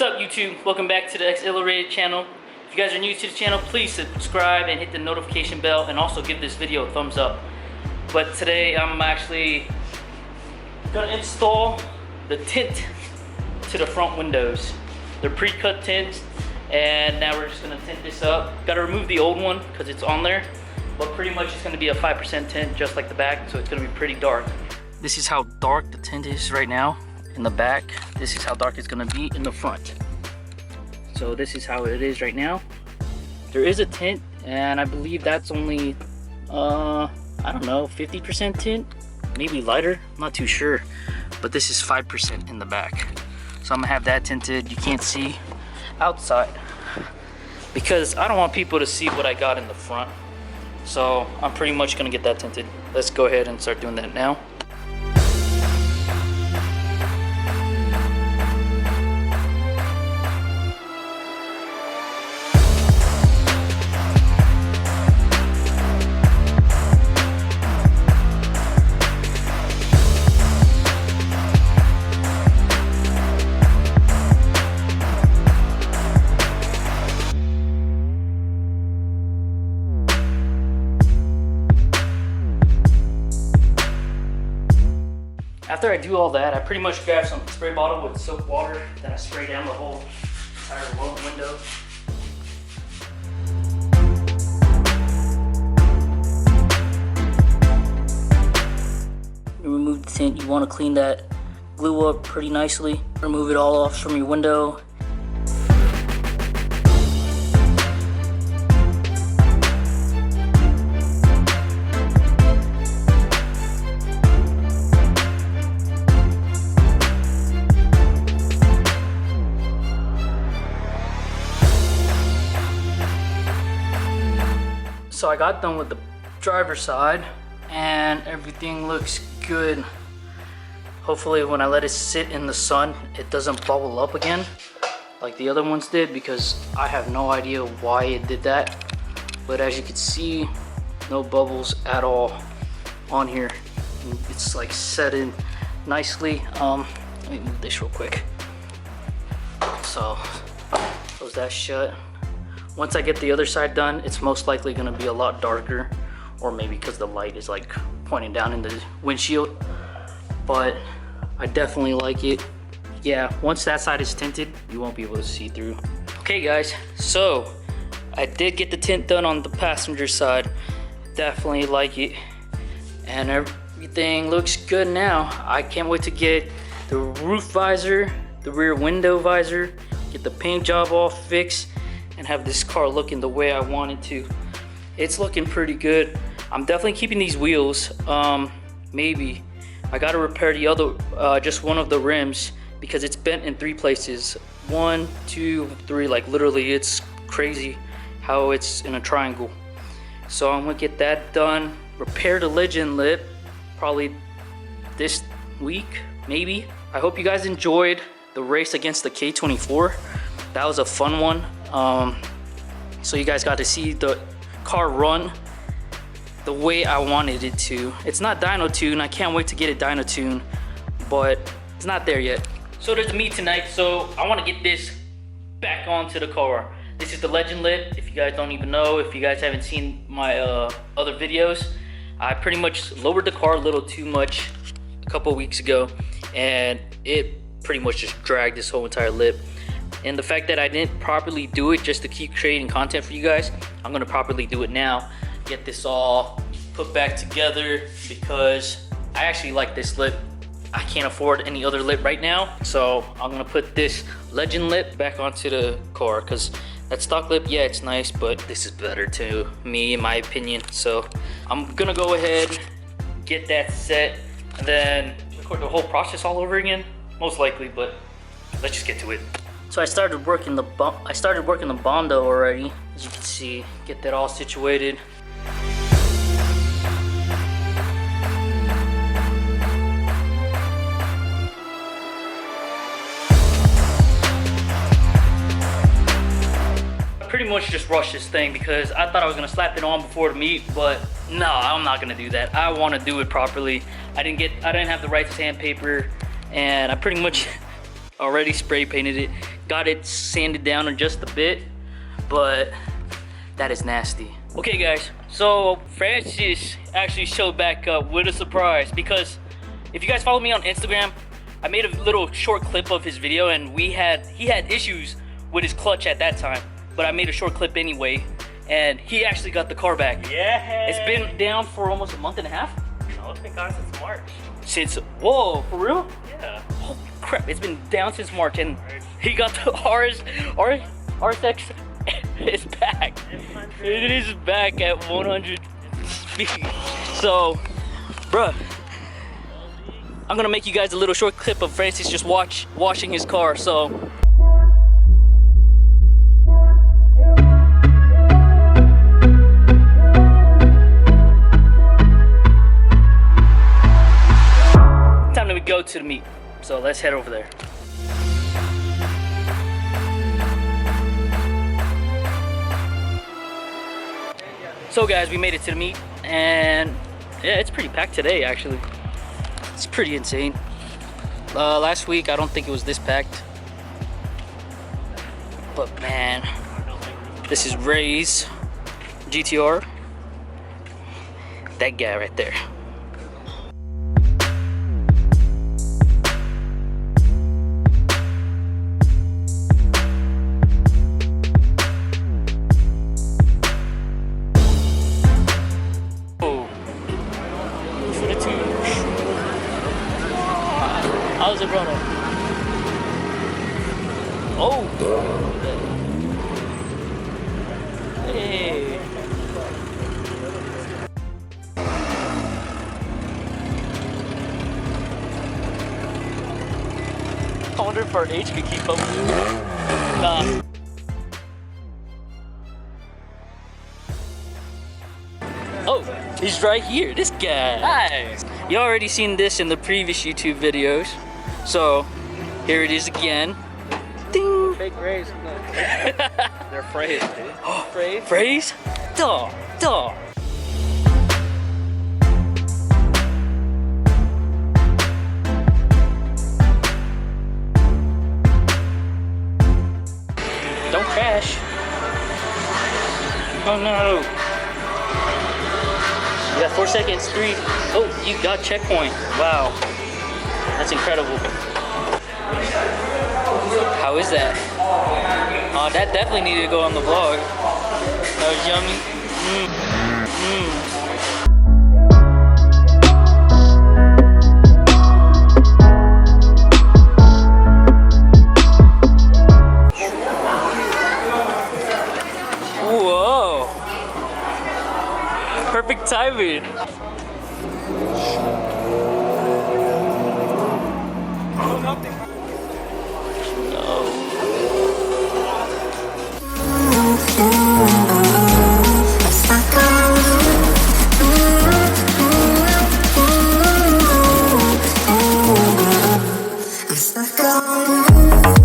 What's up, YouTube? Welcome back to the xillerated channel. If you guys are new to the channel, please subscribe and hit the notification bell, and also give this video a thumbs up. But today I'm actually gonna install the tint to the front windows. They're pre-cut tints, and now we're just gonna tint this up. Gotta remove the old one because it's on there, but pretty much it's gonna be a 5% tint just like the back, so it's gonna be pretty dark. This is how dark the tint is right now in the back. This is how dark it's gonna be in the front. So this is how it is right now. There is a tint, and I believe that's only I don't know, 50% tint, maybe lighter, I'm not too sure, but this is 5% in the back. So I'm gonna have that tinted. You can't see outside because I don't want people to see what I got in the front, so I'm pretty much gonna get that tinted. Let's go ahead and start doing that now. After I do all that, I pretty much grab some spray bottle with soap water, then I spray down the whole entire window. You remove the tint, you want to clean that glue up pretty nicely. Remove it all off from your window. So I got done with the driver's side and everything looks good. Hopefully when I let it sit in the sun, it doesn't bubble up again like the other ones did, because I have no idea why it did that. But as you can see, no bubbles at all on here. It's like set in nicely. Let me move this real quick. So close that shut. Once I get the other side done, it's most likely gonna be a lot darker, or maybe because the light is like pointing down in the windshield, but I definitely like it. Yeah, once that side is tinted, you won't be able to see through. Okay guys, so I did get the tint done on the passenger side. Definitely like it, and everything looks good now. I can't wait to get the roof visor, the rear window visor, get the paint job all fixed, and have this car looking the way I want it to. It's looking pretty good. I'm definitely keeping these wheels. Maybe I gotta repair the other, just one of the rims, because it's bent in 3 places. 1, 2, 3, like literally it's crazy how it's in a triangle. So I'm gonna get that done. Repair the legend lip probably this week, maybe. I hope you guys enjoyed the race against the K24. That was a fun one. So you guys got to see the car run the way I wanted it to. It's not dyno tune. I can't wait to get it dyno tune, but it's not there yet. So there's me tonight, so I want to get this back onto the car. This is the legend lip. If you guys don't even know, if you guys haven't seen my other videos, I pretty much lowered the car a little too much a couple weeks ago, and it pretty much just dragged this whole entire lip. And the fact that I didn't properly do it just to keep creating content for you guys, I'm gonna properly do it now. Get this all put back together, because I actually like this lip. I can't afford any other lip right now, so I'm gonna put this legend lip back onto the car, because that stock lip, yeah, it's nice, but this is better to me, in my opinion. So I'm gonna go ahead, get that set, and then record the whole process all over again, most likely, but let's just get to it. So I started working the Bondo already, as you can see. Get that all situated. I pretty much just rushed this thing because I thought I was gonna slap it on before the meet, but no, I'm not gonna do that. I want to do it properly. I didn't have the right sandpaper, and I pretty much already spray painted it. got it sanded down just a bit, but that is nasty. Okay guys, so Francis actually showed back up with a surprise, because if you guys follow me on Instagram, I made a little short clip of his video, and he had issues with his clutch at that time, but I made a short clip anyway, and he actually got the car back. Yeah. It's been down for almost a month and a half. No, it's been gone since March. Whoa, for real? Yeah. Holy crap, it's been down since March, and he got the RSX is back. It is back at 100 speed. So, bruh, I'm gonna make you guys a little short clip of Francis just washing his car. So, time to go to the meet. So let's head over there. So guys, we made it to the meet, and yeah, it's pretty packed today actually. It's pretty insane. Last week I don't think it was this packed, but man, this is Ray's GTR. That guy right there. How's it, brother? Oh! Hey! I wonder if our age could keep up. Nah. Oh, he's right here, this guy. Hi! You already seen this in the previous YouTube videos. So, here it is again. Ding! Fake Rays. No. They're phrase, dude. Phrase? Phrase? Duh, duh. Don't crash. Oh no. You got 4 seconds, 3. Oh, you got checkpoint. Wow. That's incredible. How is that? Oh, that definitely needed to go on the vlog. That was yummy. Whoa. Perfect timing. Stuck on